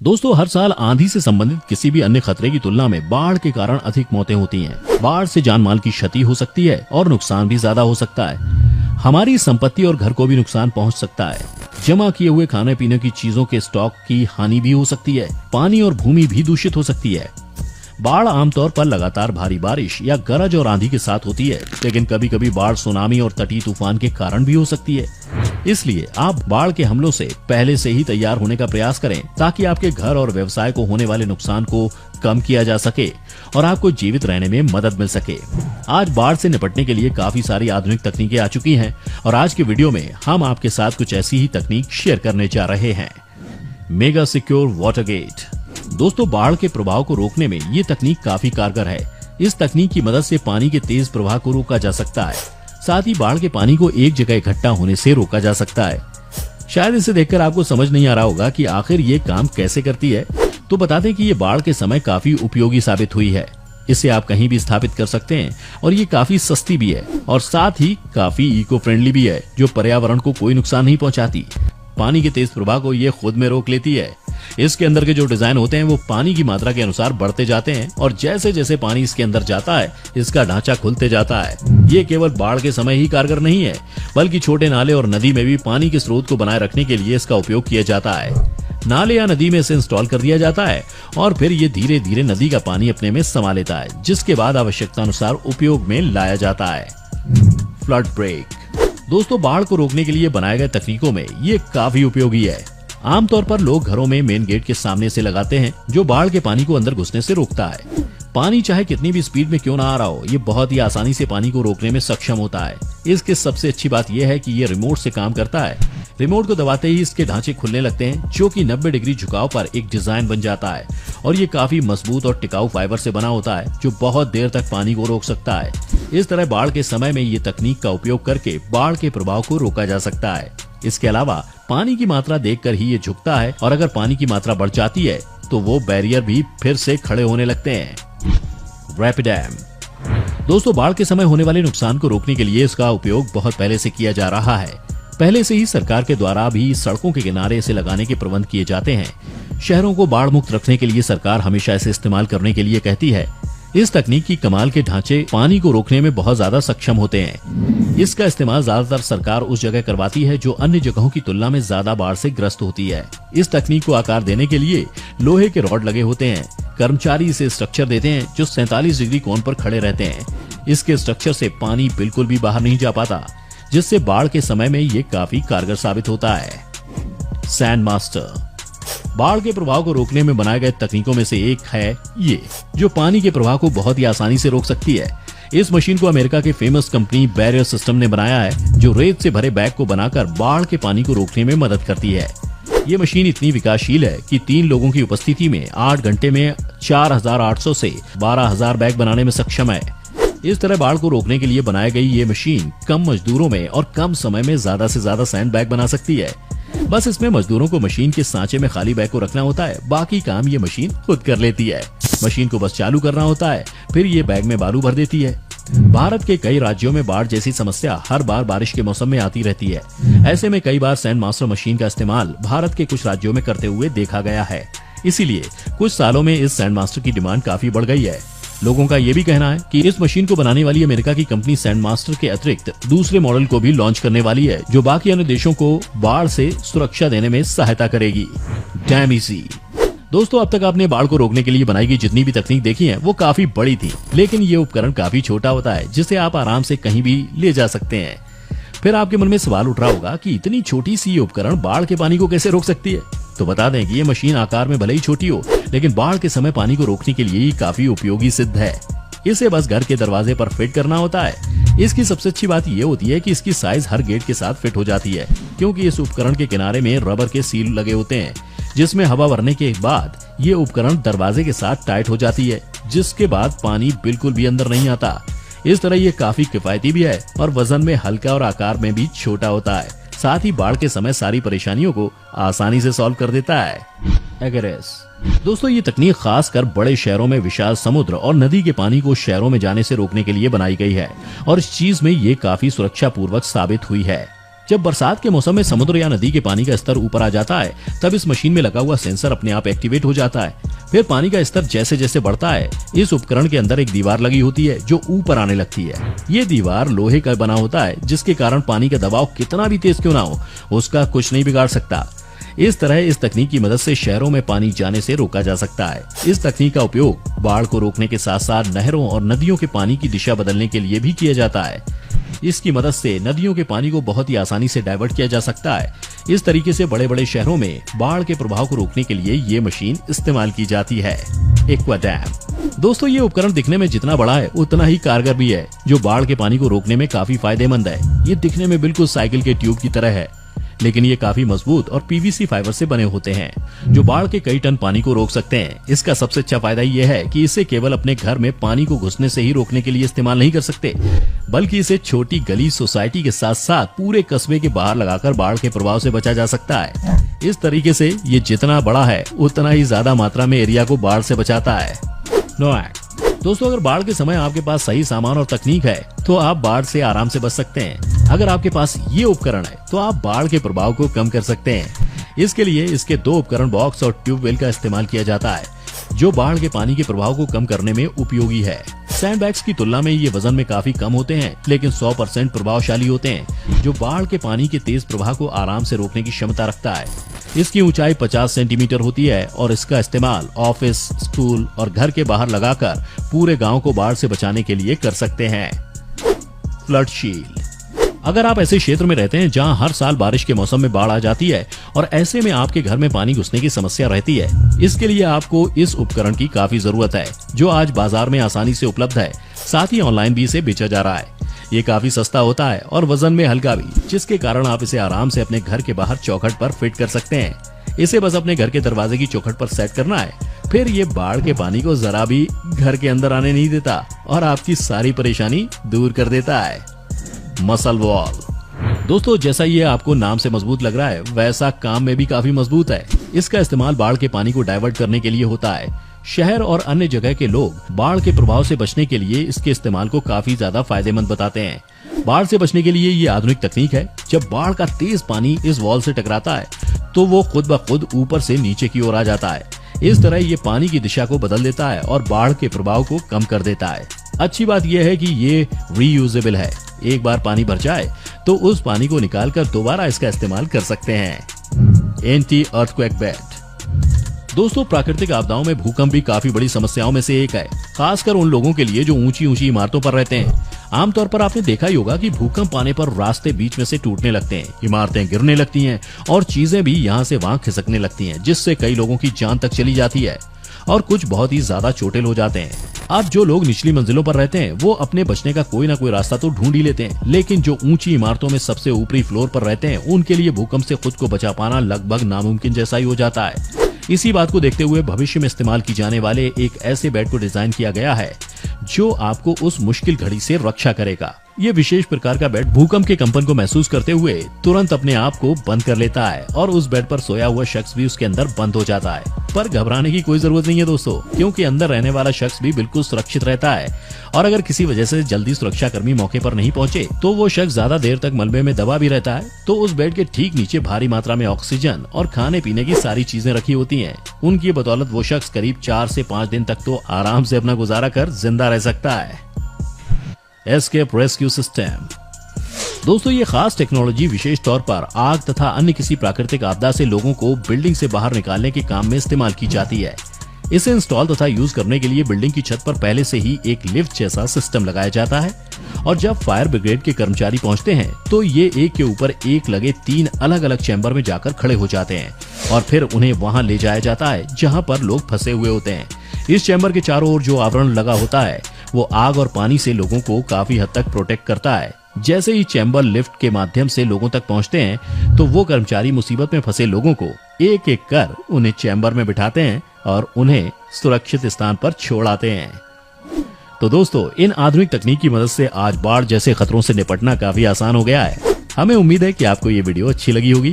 दोस्तों, हर साल आंधी से संबंधित किसी भी अन्य खतरे की तुलना में बाढ़ के कारण अधिक मौतें होती हैं। बाढ़ से जान माल की क्षति हो सकती है और नुकसान भी ज्यादा हो सकता है। हमारी संपत्ति और घर को भी नुकसान पहुंच सकता है। जमा किए हुए खाने पीने की चीजों के स्टॉक की हानि भी हो सकती है। पानी और भूमि भी दूषित हो सकती है। बाढ़ आमतौर पर लगातार भारी बारिश या गरज और आंधी के साथ होती है, लेकिन कभी कभी बाढ़ सुनामी और तटीय तूफान के कारण भी हो सकती है। इसलिए आप बाढ़ के हमलों से पहले से ही तैयार होने का प्रयास करें, ताकि आपके घर और व्यवसाय को होने वाले नुकसान को कम किया जा सके और आपको जीवित रहने में मदद मिल सके। आज बाढ़ से निपटने के लिए काफी सारी आधुनिक तकनीकें आ चुकी हैं और आज के वीडियो में हम आपके साथ कुछ ऐसी ही तकनीक शेयर करने जा रहे हैं। Mega secure water gate. दोस्तों, बाढ़ के प्रभाव को रोकने में ये तकनीक काफी कारगर है। इस तकनीक की मदद से पानी के तेज प्रवाह को रोका जा सकता है। साथ ही बाढ़ के पानी को एक जगह इकट्ठा होने से रोका जा सकता है। शायद इसे देखकर आपको समझ नहीं आ रहा होगा कि आखिर ये काम कैसे करती है, तो बता दें कि ये बाढ़ के समय काफी उपयोगी साबित हुई है। इसे आप कहीं भी स्थापित कर सकते हैं और ये काफी सस्ती भी है और साथ ही काफी इको फ्रेंडली भी है, जो पर्यावरण को कोई नुकसान नहीं पहुंचाती। पानी के तेज प्रवाह को ये खुद में रोक लेती है। इसके अंदर के जो डिजाइन होते हैं वो पानी की मात्रा के अनुसार बढ़ते जाते हैं और जैसे जैसे पानी इसके अंदर जाता है, इसका ढांचा खुलते जाता है। ये केवल बाढ़ के समय ही कारगर नहीं है, बल्कि छोटे नाले और नदी में भी पानी के स्रोत को बनाए रखने के लिए इसका उपयोग किया जाता है। नाले या नदी में इसे इंस्टॉल कर दिया जाता है और फिर ये धीरे धीरे नदी का पानी अपने में समा लेता है, जिसके बाद आवश्यकता अनुसार उपयोग में लाया जाता है। Flood break. दोस्तों, बाढ़ को रोकने के लिए बनाए गए तकनीकों में ये काफी उपयोगी है। आमतौर पर लोग घरों में मेन गेट के सामने से लगाते हैं, जो बाढ़ के पानी को अंदर घुसने से रोकता है। पानी चाहे कितनी भी स्पीड में क्यों ना आ रहा हो, ये बहुत ही आसानी से पानी को रोकने में सक्षम होता है। इसकी सबसे अच्छी बात यह है कि ये रिमोट से काम करता है। रिमोट को दबाते ही इसके ढांचे खुलने लगते हैं, जो कि 90 डिग्री झुकाव पर एक डिजाइन बन जाता है और ये काफी मजबूत और टिकाऊ फाइबर से बना होता है, जो बहुत देर तक पानी को रोक सकता है। इस तरह बाढ़ के समय में ये तकनीक का उपयोग करके बाढ़ के प्रभाव को रोका जा सकता है। इसके अलावा पानी की मात्रा देखकर ही ये झुकता है और अगर पानी की मात्रा बढ़ जाती है तो वो बैरियर भी फिर से खड़े होने लगते हैं। Rapid dam. दोस्तों, बाढ़ के समय होने वाले नुकसान को रोकने के लिए इसका उपयोग बहुत पहले से किया जा रहा है। पहले से ही सरकार के द्वारा भी सड़कों के किनारे इसे लगाने के प्रबंध किए जाते हैं। शहरों को बाढ़ मुक्त रखने के लिए सरकार हमेशा इसे इस्तेमाल करने के लिए कहती है। इस तकनीक की कमाल के ढांचे पानी को रोकने में बहुत ज्यादा सक्षम होते हैं। इसका इस्तेमाल ज्यादातर सरकार उस जगह करवाती है जो अन्य जगहों की तुलना में ज्यादा बाढ़ से ग्रस्त होती है। इस तकनीक को आकार देने के लिए लोहे के रॉड लगे होते हैं। कर्मचारी इसे स्ट्रक्चर देते हैं जो 47 डिग्री कोण पर खड़े रहते हैं। इसके स्ट्रक्चर से पानी बिल्कुल भी बाहर नहीं जा पाता, जिससे बाढ़ के समय में ये काफी कारगर साबित होता है। Sand master. बाढ़ के प्रभाव को रोकने में बनाए गए तकनीकों में से एक है ये, जो पानी के प्रवाह को बहुत ही आसानी से रोक सकती है। इस मशीन को अमेरिका के फेमस कंपनी बैरियर सिस्टम ने बनाया है, जो रेत से भरे बैग को बनाकर बाढ़ के पानी को रोकने में मदद करती है। ये मशीन इतनी विकासशील है कि 3 लोगों की उपस्थिति में 8 घंटे में 4800 से 12000 बैग बनाने में सक्षम है। इस तरह बाढ़ को रोकने के लिए बनाई गई ये मशीन कम मजदूरों में और कम समय में ज्यादा से ज्यादा सैंड बैग बना सकती है। बस इसमें मजदूरों को मशीन के सांचे में खाली बैग को रखना होता है, बाकी काम ये मशीन खुद कर लेती है। मशीन को बस चालू करना होता है, फिर ये बैग में बालू भर देती है। भारत के कई राज्यों में बाढ़ जैसी समस्या हर बार बारिश के मौसम में आती रहती है। ऐसे में कई बार सैंड मास्टर मशीन का इस्तेमाल भारत के कुछ राज्यों में करते हुए देखा गया है। इसीलिए कुछ सालों में इस सैंड मास्टर की डिमांड काफी बढ़ गई है। लोगों का ये भी कहना है कि इस मशीन को बनाने वाली अमेरिका की कंपनी सैंड मास्टर के अतिरिक्त दूसरे मॉडल को भी लॉन्च करने वाली है, जो बाकी अन्य देशों को बाढ़ से सुरक्षा देने में सहायता करेगी। Dam easy. दोस्तों, अब तक आपने बाढ़ को रोकने के लिए बनाई गई जितनी भी तकनीक देखी है वो काफी बड़ी थी, लेकिन ये उपकरण काफी छोटा होता है, जिसे आप आराम से कहीं भी ले जा सकते हैं। फिर आपके मन में सवाल उठ रहा होगा कि इतनी छोटी सी ये उपकरण बाढ़ के पानी को कैसे रोक सकती है। तो बता दें कि ये मशीन आकार में भले ही छोटी हो, लेकिन बाढ़ के समय पानी को रोकने के लिए काफी उपयोगी सिद्ध है। इसे बस घर के दरवाजे पर फिट करना होता है। इसकी सबसे अच्छी बात ये होती है कि इसकी साइज हर गेट के साथ फिट हो जाती है, क्योंकि इस उपकरण के किनारे में रबर के सील लगे होते हैं, जिसमें हवा भरने के बाद ये उपकरण दरवाजे के साथ टाइट हो जाती है, जिसके बाद पानी बिल्कुल भी अंदर नहीं आता। इस तरह ये काफी किफायती भी है और वजन में हल्का और आकार में भी छोटा होता है। साथ ही बाढ़ के समय सारी परेशानियों को आसानी से सॉल्व कर देता है। एगरेस। दोस्तों, ये तकनीक खास कर बड़े शहरों में विशाल समुद्र और नदी के पानी को शहरों में जाने से रोकने के लिए बनाई गई है और इस चीज में ये काफी सुरक्षा पूर्वक साबित हुई है। जब बरसात के मौसम में समुद्र या नदी के पानी का स्तर ऊपर आ जाता है, तब इस मशीन में लगा हुआ सेंसर अपने आप एक्टिवेट हो जाता है। फिर पानी का स्तर जैसे जैसे बढ़ता है, इस उपकरण के अंदर एक दीवार लगी होती है जो ऊपर आने लगती है। ये दीवार लोहे का बना होता है, जिसके कारण पानी का दबाव कितना भी तेज क्यों ना हो, उसका कुछ नहीं बिगाड़ सकता। इस तरह इस तकनीक की मदद से शहरों में पानी जाने से रोका जा सकता है। इस तकनीक का उपयोग बाढ़ को रोकने के साथ साथ नहरों और नदियों के पानी की दिशा बदलने के लिए भी किया जाता है। इसकी मदद से नदियों के पानी को बहुत ही आसानी से डाइवर्ट किया जा सकता है। इस तरीके से बड़े बड़े शहरों में बाढ़ के प्रभाव को रोकने के लिए ये मशीन इस्तेमाल की जाती है। Aqua dam. दोस्तों, ये उपकरण दिखने में जितना बड़ा है उतना ही कारगर भी है, जो बाढ़ के पानी को रोकने में काफी फायदेमंद है। ये दिखने में बिल्कुल साइकिल के ट्यूब की तरह है, लेकिन ये काफी मजबूत और पीवीसी फाइबर से बने होते हैं, जो बाढ़ के कई टन पानी को रोक सकते हैं। इसका सबसे अच्छा फायदा ये है कि इसे केवल अपने घर में पानी को घुसने से ही रोकने के लिए इस्तेमाल नहीं कर सकते, बल्कि इसे छोटी गली सोसाइटी के साथ साथ पूरे कस्बे के बाहर लगाकर बाढ़ के प्रभाव से बचा जा सकता है। इस तरीके से ये जितना बड़ा है उतना ही ज्यादा मात्रा में एरिया को बाढ़ से बचाता है। दोस्तों, अगर बाढ़ के समय आपके पास सही सामान और तकनीक है तो आप बाढ़ से आराम से बच सकते हैं। अगर आपके पास ये उपकरण है तो आप बाढ़ के प्रभाव को कम कर सकते हैं। इसके लिए इसके 2 उपकरण बॉक्स और ट्यूबवेल का इस्तेमाल किया जाता है, जो बाढ़ के पानी के प्रभाव को कम करने में उपयोगी है। सैंडबैग्स की तुलना में ये वजन में काफी कम होते हैं, लेकिन 100% प्रभावशाली होते हैं, जो बाढ़ के पानी के तेज प्रवाह को आराम से रोकने की क्षमता रखता है। इसकी ऊंचाई 50 सेंटीमीटर होती है और इसका इस्तेमाल ऑफिस, स्कूल और घर के बाहर लगाकर पूरे गांव को बाढ़ से बचाने के लिए कर सकते हैं। Flood shield. अगर आप ऐसे क्षेत्र में रहते हैं जहां हर साल बारिश के मौसम में बाढ़ आ जाती है और ऐसे में आपके घर में पानी घुसने की समस्या रहती है, इसके लिए आपको इस उपकरण की काफी जरूरत है, जो आज बाजार में आसानी से उपलब्ध है। साथ ही ऑनलाइन भी इसे बेचा जा रहा है। ये काफी सस्ता होता है और वजन में हल्का भी, जिसके कारण आप इसे आराम से अपने घर के बाहर चौखट पर फिट कर सकते हैं। इसे बस अपने घर के दरवाजे की चौखट पर सेट करना है। फिर ये बाढ़ के पानी को जरा भी घर के अंदर आने नहीं देता और आपकी सारी परेशानी दूर कर देता है। Muscle wall. दोस्तों, जैसा ये आपको नाम से मजबूत लग रहा है, वैसा काम में भी काफी मजबूत है। इसका इस्तेमाल बाढ़ के पानी को डाइवर्ट करने के लिए होता है। शहर और अन्य जगह के लोग बाढ़ के प्रभाव से बचने के लिए इसके इस्तेमाल को काफी ज्यादा फायदेमंद बताते हैं। बाढ़ से बचने के लिए ये आधुनिक तकनीक है। जब बाढ़ का तेज पानी इस वॉल से टकराता है तो वो खुद ब खुद ऊपर से नीचे की ओर आ जाता है। इस तरह ये पानी की दिशा को बदल देता है और बाढ़ के प्रभाव को कम कर देता है। अच्छी बात यह है कि ये रीयूजेबल है। एक बार पानी भर जाए तो उस पानी को निकालकर दोबारा इसका इस्तेमाल कर सकते हैं। Anti earthquake bed. दोस्तों, प्राकृतिक आपदाओं में भूकंप भी काफी बड़ी समस्याओं में से एक है, खासकर उन लोगों के लिए जो ऊंची ऊंची इमारतों पर रहते हैं। आमतौर पर आपने देखा ही होगा कि भूकंप आने पर रास्ते बीच में से टूटने लगते हैं, इमारतें गिरने लगती हैं और चीजें भी यहाँ से वहाँ खिसकने लगती हैं, जिससे कई लोगों की जान तक चली जाती है और कुछ बहुत ही ज्यादा चोटिल हो जाते हैं। अब जो लोग निचली मंजिलों पर रहते हैं वो अपने बचने का कोई ना कोई रास्ता तो ढूंढ ही लेते हैं, लेकिन जो ऊंची इमारतों में सबसे ऊपरी फ्लोर पर रहते हैं उनके लिए भूकंप से खुद को बचा पाना लगभग नामुमकिन जैसा ही हो जाता है। इसी बात को देखते हुए भविष्य में इस्तेमाल की जाने वाले एक ऐसे बेड को डिजाइन किया गया है जो आपको उस मुश्किल घड़ी से रक्षा करेगा। ये विशेष प्रकार का बेड भूकंप के कंपन को महसूस करते हुए तुरंत अपने आप को बंद कर लेता है और उस बेड पर सोया हुआ शख्स भी उसके अंदर बंद हो जाता है। पर घबराने की कोई जरूरत नहीं है दोस्तों, क्योंकि अंदर रहने वाला शख्स भी बिल्कुल सुरक्षित रहता है और अगर किसी वजह से जल्दी सुरक्षा कर्मी मौके पर नहीं पहुंचे तो वो शख्स ज्यादा देर तक मलबे में दबा भी रहता है। तो उस बेड के ठीक नीचे भारी मात्रा में ऑक्सीजन और खाने पीने की सारी चीजें रखी होती हैं। उनकी बदौलत वो शख्स करीब 4 से 5 दिन तक तो आराम से अपना गुजारा कर जिंदा रह सकता है। Escape rescue system. दोस्तों, ये खास टेक्नोलॉजी विशेष तौर पर आग तथा अन्य किसी प्राकृतिक आपदा से लोगों को बिल्डिंग से बाहर निकालने के काम में इस्तेमाल की जाती है। इसे इंस्टॉल तथा यूज करने के लिए बिल्डिंग की छत पर पहले से ही एक लिफ्ट जैसा सिस्टम लगाया जाता है और जब फायर ब्रिगेड के कर्मचारी पहुंचते हैं तो ये एक के ऊपर एक लगे 3 अलग अलग चैम्बर में जाकर खड़े हो जाते हैं और फिर उन्हें वहां ले जाया जाता है जहां पर लोग फंसे हुए होते हैं। इस चैम्बर के चारों ओर जो आवरण लगा होता है वो आग और पानी से लोगों को काफी हद तक प्रोटेक्ट करता है। जैसे ही चैम्बर लिफ्ट के माध्यम से लोगों तक पहुंचते हैं तो वो कर्मचारी मुसीबत में फंसे लोगों को एक एक कर उन्हें चैम्बर में बिठाते हैं और उन्हें सुरक्षित स्थान पर छोड़ आते हैं। तो दोस्तों, इन आधुनिक तकनीक की मदद से आज बाढ़ जैसे खतरों से निपटना काफी आसान हो गया है। हमें उम्मीद है कि आपको ये वीडियो अच्छी लगी होगी।